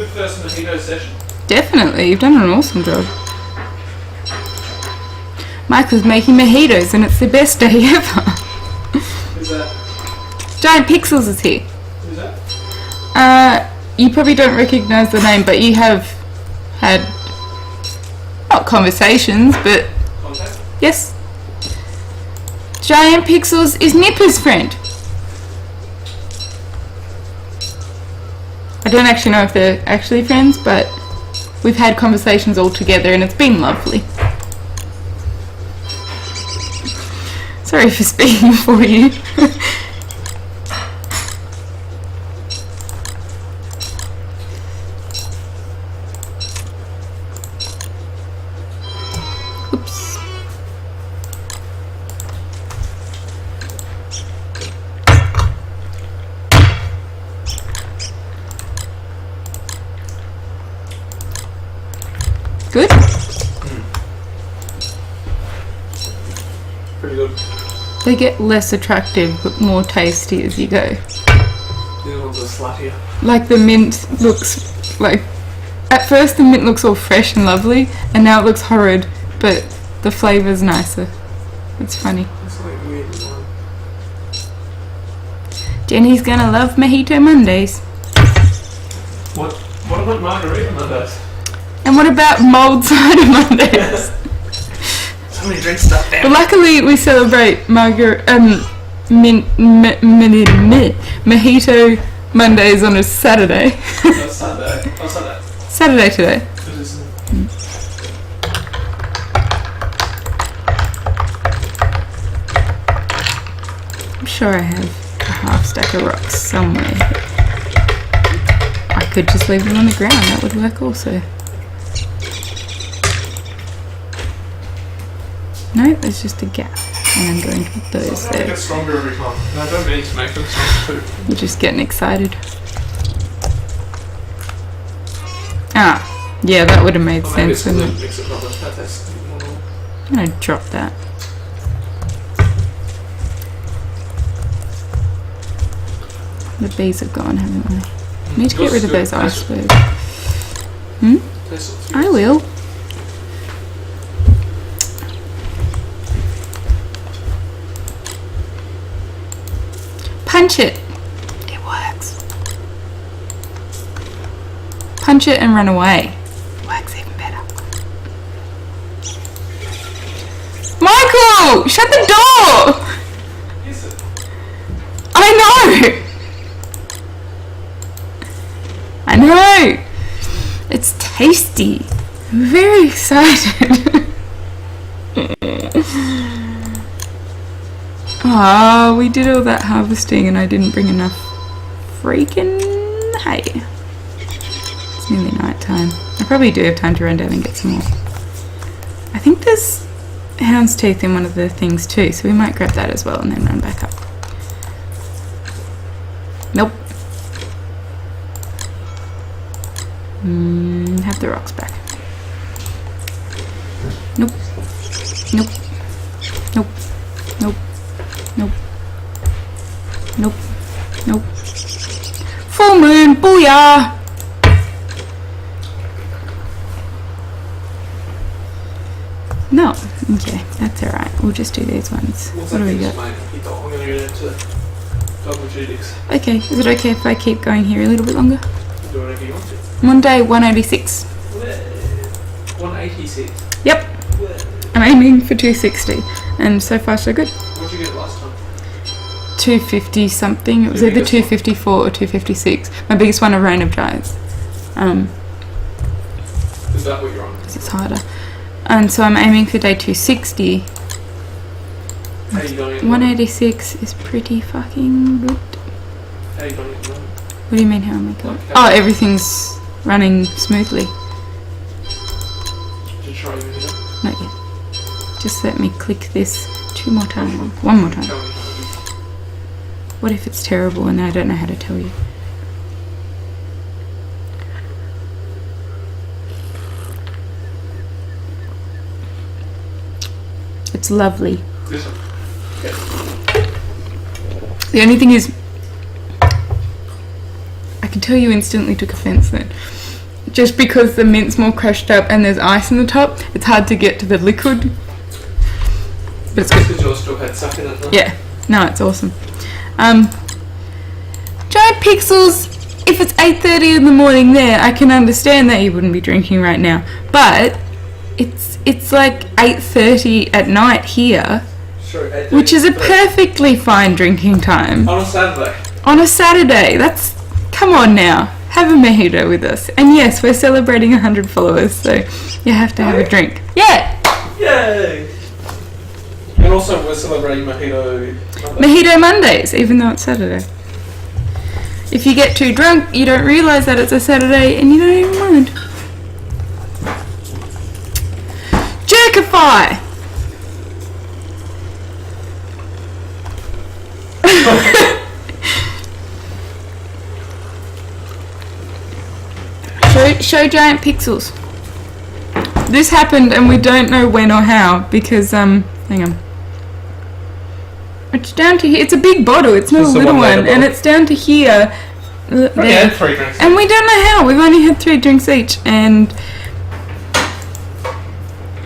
first mojito session? Definitely, you've done an awesome job. Michael's making mojitos and it's the best day ever. Who's that? Giant Pixels is here. Who's that? You probably don't recognise the name, but you have had, not conversations, but Contact? yes. Giant Pixels is Nipper's friend. I don't actually know if they're actually friends, but we've had conversations all together and it's been lovely. Sorry for speaking for you. Oops. Good? Pretty good. They get less attractive but more tasty as you go. The other ones are sluttier. Like the mint looks like... At first the mint looks all fresh and lovely and now it looks horrid, but the flavour's nicer. It's funny. It's like weird one. Jenny's gonna love Mojito Mondays. What about margarita Mondays? And what about mulled cider Mondays? Somebody drink stuff down. But luckily we celebrate Mojito Mondays on a Saturday. That's Sunday. Oh, Sunday. Saturday today. It is. I'm sure I have a half stack of rocks somewhere. I could just leave them on the ground, that would work also. No, there's just a gap. And I'm going to put those They there. get stronger every time. No, I don't mean to make them stronger too. You're just getting excited. Ah, yeah, that would have made Or maybe sense, it's because wouldn't I it? mix it properly. That's normal. I'm gonna drop that. The bees have gone, haven't they? Need to get rid of those icebergs. I will. Punch it. It works. Punch it and run away. Works even better. Michael! Shut the door! Is it? I know! I know! It's tasty. I'm very excited. Oh, we did all that harvesting and I didn't bring enough freaking hay. It's nearly night time. I probably do have time to run down and get some more. I think there's hound's teeth in one of the things too, so we might grab that as well and then run back up. Nope. Have the rocks back. Nope. Nope. Nope. Nope. Nope. Nope. Nope. Full moon, booyah! No. Okay, that's alright. We'll just do these ones. What's What that do we thing, got? mate? I'm going to go down to double GDX. Okay, is it okay if I keep going here a little bit longer? Do whatever you want to. Monday, 186. 186. Yep. I'm aiming for 260. And so far so good. What did you get last time? 250 something. It was either 254 or 256. My biggest one, a Reign of Giants. Is that what you're on? Because it's harder. And so I'm aiming for day 260. How are you going at 186 is pretty fucking good. How are you going at the moment? What do you mean how am I going? Okay. Oh, everything's running smoothly. Did you try your video? Not yet. Just let me click this 2 more times. 1 more time. Tell me how it is. What if it's terrible and I don't know how to tell you? It's lovely. This one. The only thing is, I can tell you instantly took offence then. just because the mint's more crushed up and there's ice in the top, it's hard to get to the liquid. But it's good. Because yours still had suck in it, though. Yeah, no, it's awesome. Giant Pixels, if it's 8:30 in the morning there, I can understand that you wouldn't be drinking right now. But it's like 8:30 at night here, Sure, which is a perfectly fine drinking time. On a Saturday. On a Saturday, come on now, have a mojito with us. And yes, we're celebrating 100 followers, so you have to have a drink. Yeah! Yay! And also we're celebrating Mojito Monday. Mojito Mondays, even though it's Saturday. If you get too drunk, you don't realise that it's a Saturday and you don't even mind. Jerkify! show Giant Pixels. This happened and we don't know when or how because, hang on. It's down to here. It's a big bottle. It's not a little one. And it's down to here. We had 3 drinks. And we don't know how. We've only had 3 drinks each. And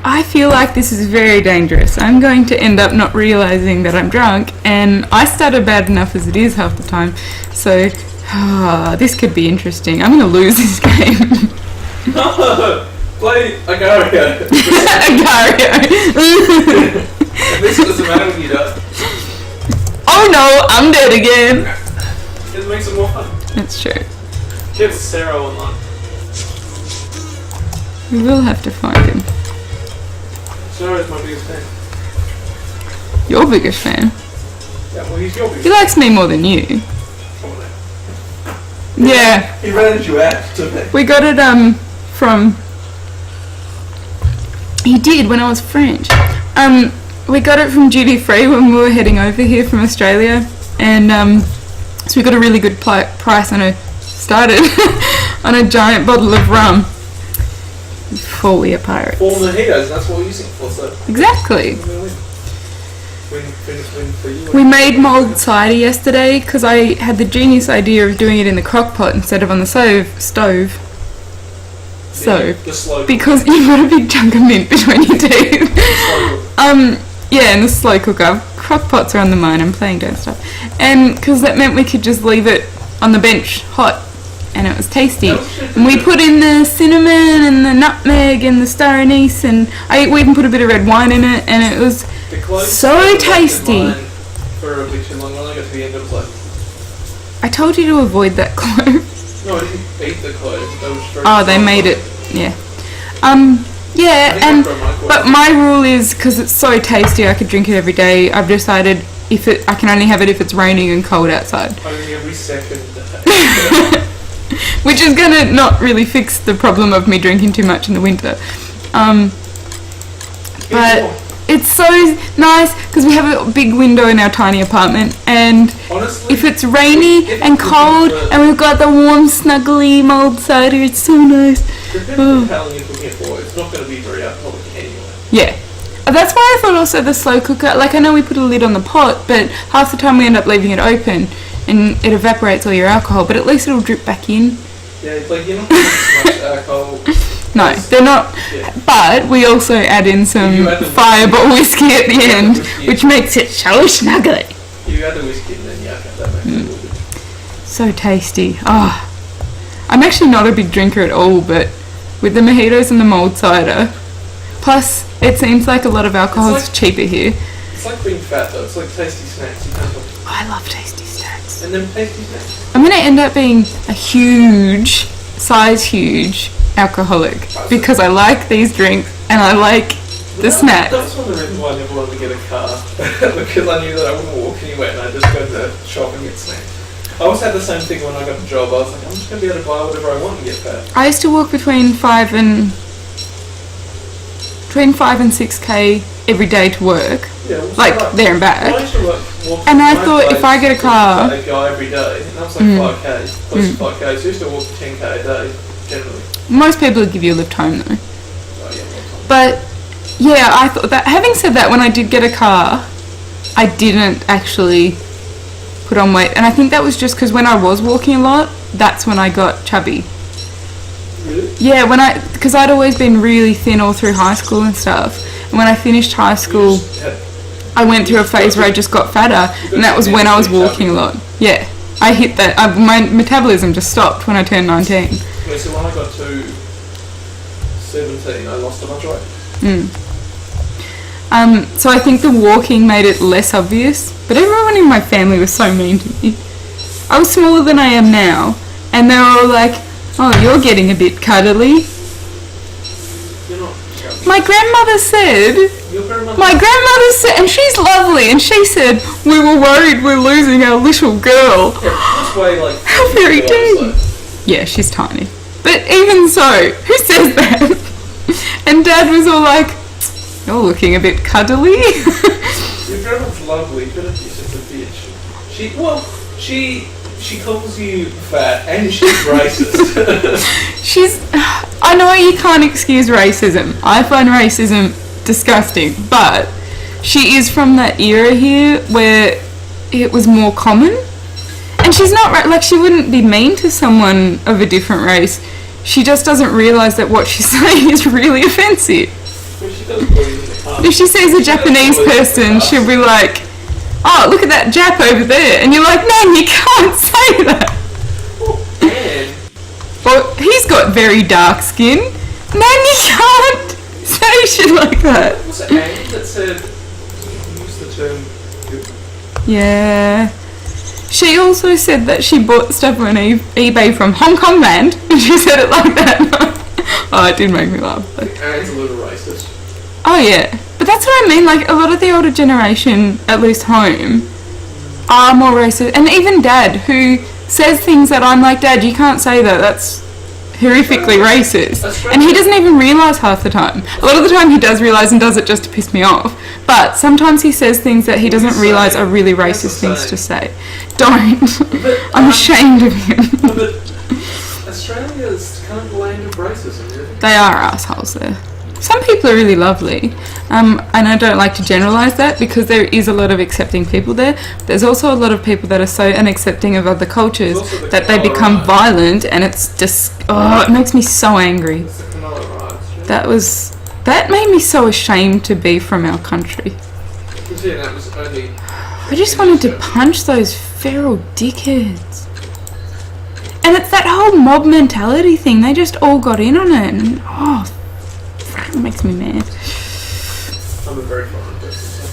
I feel like this is very dangerous. I'm going to end up not realising that I'm drunk. And I stutter bad enough as it is half the time. So, this could be interesting. I'm going to lose this game. No! Play Agario. Agario. At least it doesn't matter when you die. Oh no, I'm dead again. It makes it more fun. That's true. Get Sarah online. We will have to find him. Sarah's my biggest fan. Your biggest fan? Yeah, well, he's your biggest He likes me more than you. fan. Yeah. He rented you out to me. We got it from... He did when I was French. We got it from duty free when we were heading over here from Australia, and so we got a really good price on a on a giant bottle of rum before we are pirates. 4 mojitos, that's what we're using for, so Exactly. win for you. We made mulled cider yesterday because I had the genius idea of doing it in the crock pot instead of on the stove. So, The slow because you've got a big chunk of mint between your teeth. Yeah, in the slow cooker. Crock pots are on the mine, I'm playing don't stop. And because that meant we could just leave it on the bench hot and it was tasty. And we put in the cinnamon and the nutmeg and the star anise and we even put a bit of red wine in it and it was so tasty. For a bit too long, when I got to the end, it was like... I told you to avoid that clove. No, I didn't eat the clove. They made it, yeah. Yeah, but my rule is because it's so tasty, I could drink it every day. I've decided I can only have it if it's raining and cold outside. Only every second. Which is gonna not really fix the problem of me drinking too much in the winter. But it's so nice because we have a big window in our tiny apartment, and Honestly, if it's rainy and cold and we've got the warm snuggly mulled cider, it's so nice. depending on how long you're cooking it for, it's not going to be very alcoholic anyway. Yeah. That's why I thought also the slow cooker, like I know we put a lid on the pot, but half the time we end up leaving it open and it evaporates all your alcohol, but at least it'll drip back in. Yeah, it's like you're not putting so much alcohol. No, they're not, Yeah. but we also add in some You add the fireball whiskey at the end, whiskey. which makes it so snuggly. You add the whiskey and then that makes it a little bit. So tasty. Oh, I'm actually not a big drinker at all, but with the mojitos and the mulled cider, plus it seems like a lot of alcohol is cheaper here. It's like being fat though, it's like tasty snacks. You can't help it. I love tasty snacks. And then tasty snacks. I'm going to end up being a huge alcoholic because I like these drinks and I like the snacks. That's one of the reasons why I never wanted to get a car. Because I knew that I wouldn't walk anywhere and I'd just go to the shop and get snacks. I always had the same thing when I got the job. I was like, I'm just going to be able to buy whatever I want and get fat. I used to walk between 5 and 6k every day to work, Yeah, well, like so there and I back. used to walk And I from my thought if place I get a to car- a guy every day, and that was like 5k, close to 5k. So I used to walk 10k a day, generally. Most people would give you a lift home though. Oh, yeah, well, But yeah, I thought that. Having said that, when I did get a car, I didn't actually put on weight, and I think that was just because when I was walking a lot, that's when I got chubby. Really? Yeah, because I'd always been really thin all through high school and stuff. And when I finished high school, I went through a phase where I just got fatter, and that was when I was walking a lot. Yeah, I hit that. My metabolism just stopped when I turned 19. Yeah, so when I got to 17, I lost a bunch of weight. So I think the walking made it less obvious, but everyone in my family was so mean to me. I was smaller than I am now, and they were all like, "Oh, you're getting a bit cuddly." You're not chubby. My grandmother said, and she's lovely, and she said, "We were worried we're losing our little girl." Yeah, this way, like, How very deep. Yeah, she's tiny. But even so, who says that? And Dad was all like, "You're looking a bit cuddly." Your grandma's lovely, but if she's just a bitch. She calls you fat and she's racist. I know you can't excuse racism. I find racism disgusting, but she is from that era here where it was more common. And she's not right, like she wouldn't be mean to someone of a different race. She just doesn't realise that what she's saying is really offensive. If she sees a Japanese person, she'll be like, "Oh, look at that Jap over there," and you're like, "Man, you can't say that." Or he's got very dark skin. Man, you can't say shit like that. Was it Anne that said, use the term? Yeah. She also said that she bought stuff on eBay from Hong Kong land, and she said it like that. Oh, it did make me laugh. Anne's a little racist. Oh yeah, but that's what I mean, like a lot of the older generation, at least home, are more racist. And even Dad, who says things that I'm like, "Dad, you can't say that, that's horrifically racist." And he doesn't even realise half the time. A lot of the time he does realise and does it just to piss me off. But sometimes he says things that he doesn't realise are really racist things to say. Don't. I'm ashamed of him. But Australia's kind of the land of racism, really. They are assholes there. Some people are really lovely, and I don't like to generalise that because there is a lot of accepting people there. There's also a lot of people that are so unaccepting of other cultures that they become violent, and it's just, it makes me so angry. That made me so ashamed to be from our country. I just wanted to punch those feral dickheads. And it's that whole mob mentality thing, they just all got in on it, and it makes me mad. I'm a very foreign person.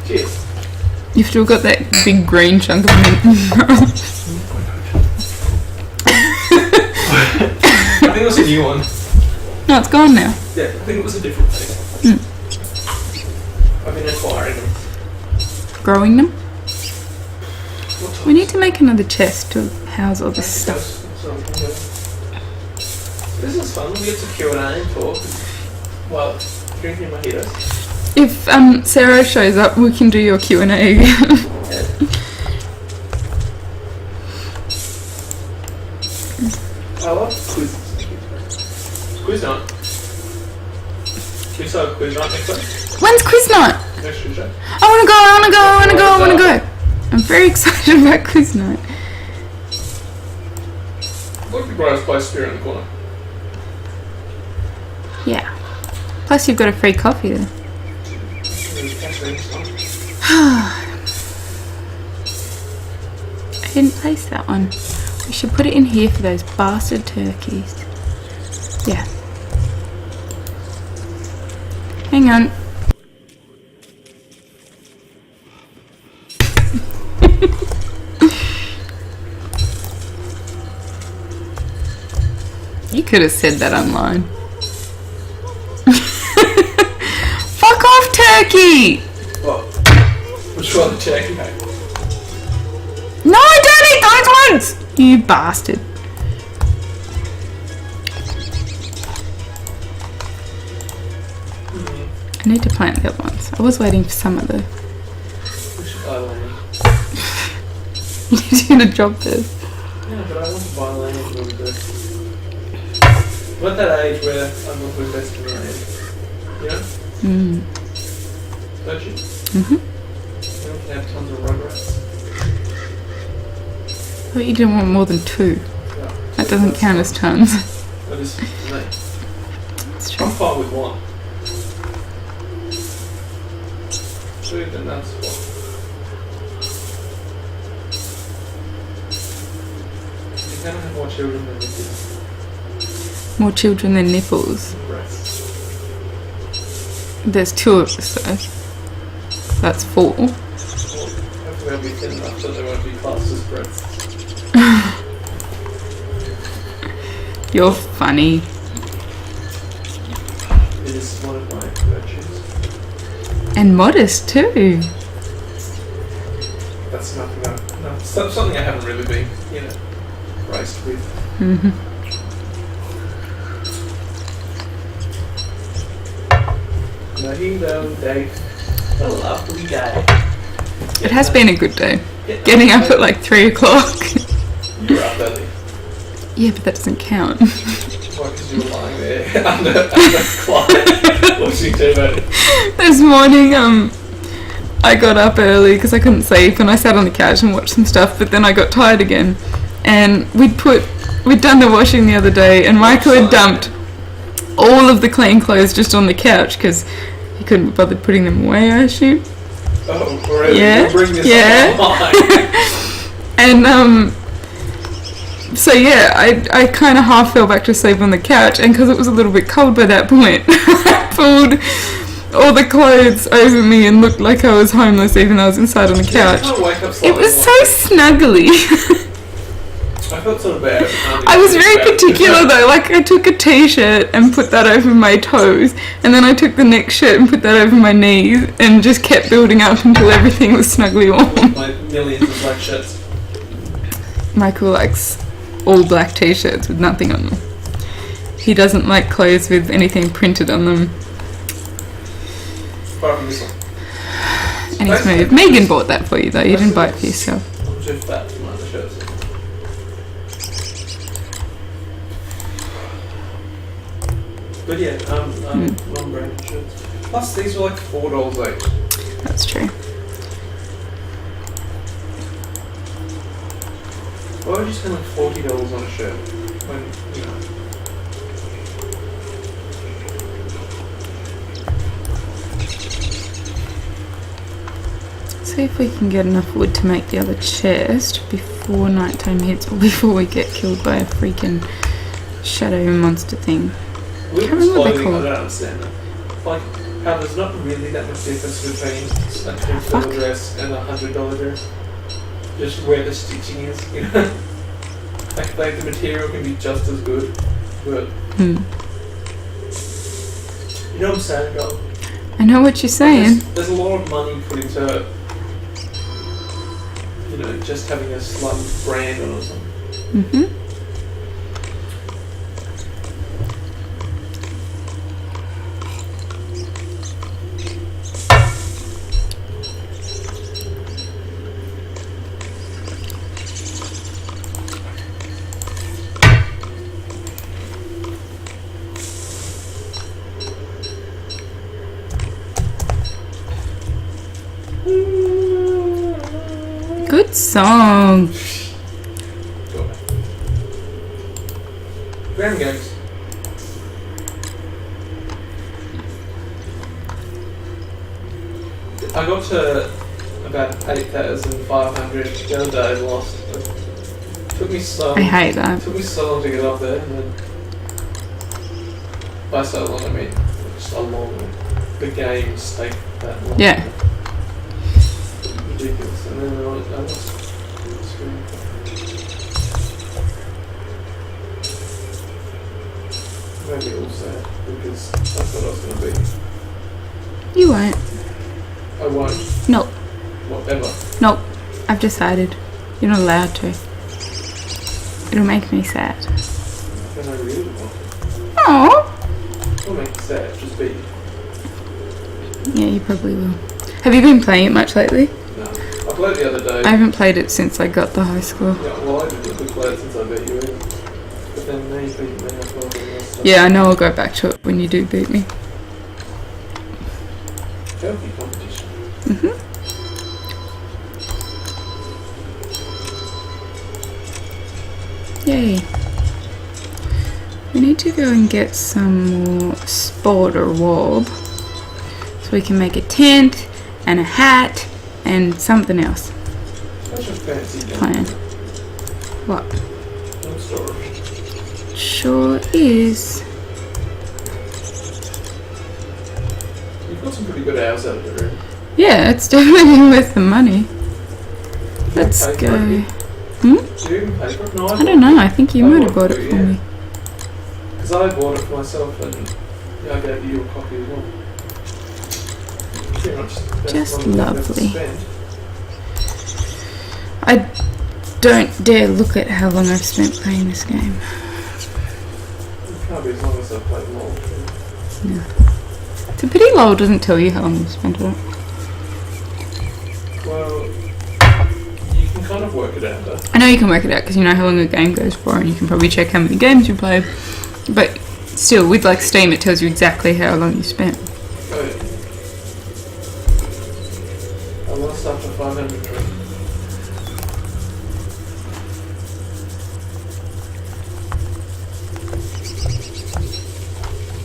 Cheers. You've still got that big green chunk of meat. I think it was a new one. No, it's gone now. Yeah, I think it was a different thing. I've been acquiring them. Growing them? We need to make another chest to house all this stuff. This is fun. We get to Q&A and talk while drinking mojitos. If Sarah shows up, we can do your Q&A again. I love quizzes. Quiz night. We start quiz night next week. When's quiz night? Next Tuesday. I want to go. I'm very excited about quiz night. Look at the brightest place here in the corner. Yeah. Plus you've got a free coffee there. I didn't place that one. We should put it in here for those bastard turkeys. Yeah. Hang on. You could have said that online. Fuck off, turkey! What? Which one, the turkey hat? No, I don't eat those ones! You bastard. I need to plant the other ones. I was waiting for some of the... We should buy land. You're doing a job there. Yeah, but I want to buy land a little bit. I'm at that age where I'm not investing in land. You know? Don't you? Mm-hmm. You don't have tons of rugrats. thought you didn't want more than 2. Yeah. That doesn't count as tons. That is me. That's true. I'm fine with 1. 2, then that's 4. You cannot have more children than nipples. More children than nipples. Breasts. There's 2 of us though. That's 4. Well, hopefully they'll be thin enough so they won't be classed as breasts. You're funny. It is one of my virtues. And modest too. That's nothing something I haven't really been, raised with. Mm-hmm. Day. A lovely day. It has been a good day. Getting up at like 3 o'clock. You were up early. Yeah, but that doesn't count. Why? Because you were lying there under the clock watching TV. This morning, I got up early because I couldn't sleep and I sat on the couch and watched some stuff, but then I got tired again. And we'd done the washing the other day and Michael had dumped all of the clean clothes just on the couch because he couldn't be bothered putting them away, I assume. Oh, really? Yeah. Bring this Yeah. And so yeah, I kind of half fell back to sleep on the couch, and because it was a little bit cold by that point, I pulled all the clothes over me and looked like I was homeless even though I was inside on the couch. It was so snuggly. I felt sort of bad. I was very particular though, like I took a t-shirt and put that over my toes, and then I took the next shirt and put that over my knees, and just kept building up until everything was snugly warm. My millions of black shirts. Michael likes all black t-shirts with nothing on them. He doesn't like clothes with anything printed on them. Apart from this one. And he's moved. Megan bought that for you though, you didn't buy it for yourself. I'm too fat for my other shirts. But yeah, non-branded shirts. Plus these were like $4 each. That's true. Why would you spend like $40 on a shirt when, See if we can get enough wood to make the other chest before nighttime hits, or before we get killed by a freaking shadow monster thing. Women's clothing, I don't understand that. Like, how there's not really that much difference between a $2 dress and a $100 dress. Just where the stitching is, Like the material can be just as good, but you know what I'm saying, girl? I know what you're saying. There's a lot of money put into, just having a slum brand on or something. Mm-hmm. Good song. Ground games. I got to about 8,500 the other day and lost. Took me so. I hate that. Took me so long to get up there, and then by so long I mean just a long. The games take that long. Yeah. Ridiculous, and then I was maybe all sad because that's what I was going to be. You won't. I won't. Nope. Whatever. Nope. I've decided. You're not allowed to. It'll make me sad. Then I really want to. Aww. It'll make me sad, just be. Yeah, you probably will. Have you been playing it much lately? No. I played the other day. I haven't played it since I got to high school. Yeah, well I didn't really play it since I beat you either. But then now you beat me, I thought it was stuff. Yeah, I know I'll go back to it when you do beat me. Healthy competition. Yay. We need to go and get some more sport or warp so we can make a tent and a hat and something else. Such a fancy Plan. What? No storage. Sure is. You've got some pretty good hours out of the room. Yeah, it's definitely worth the money. Let's pay go. for it? Hmm? Do you even pay for it? No, I don't know. I think you might have bought it for me. Because I bought it for myself and I gave you a copy as well. Pretty much that's Just what I'm gonna lovely. spend. I don't dare look at how long I've spent playing this game. It can't be as long as I've played more. No. It's a pity LOL doesn't tell you how long you've spent on it. Well, you can kind of work it out though. I know you can work it out because you know how long a game goes for and you can probably check how many games you play. But still, with like Steam, it tells you exactly how long you spent. Oh yeah. I lost after 500 right?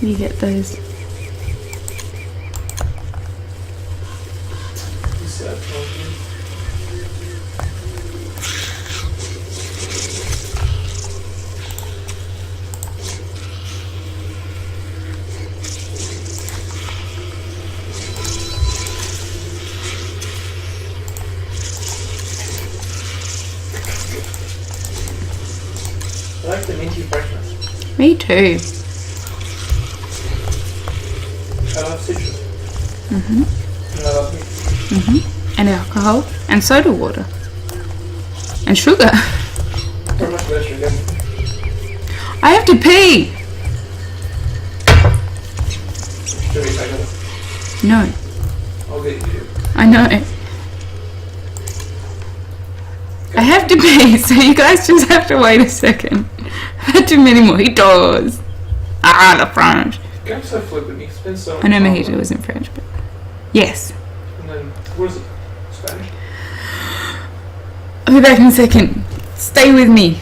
You get those. Is that talking? I like the minty freshness. Me too. I love citrus. Mhm. And I love meat. Mhm. And alcohol and soda water and sugar. How much better again? I have to pee. Should we take it? No, I'll get you. I know. I have to pee, so you guys just have to wait a second. I've had too many mojitos. Ah, the French. Go so flippant. You spend so much I know time mojito on it. isn't French, but yes. And then, what is it? Spanish? I'll be back in a second. Stay with me.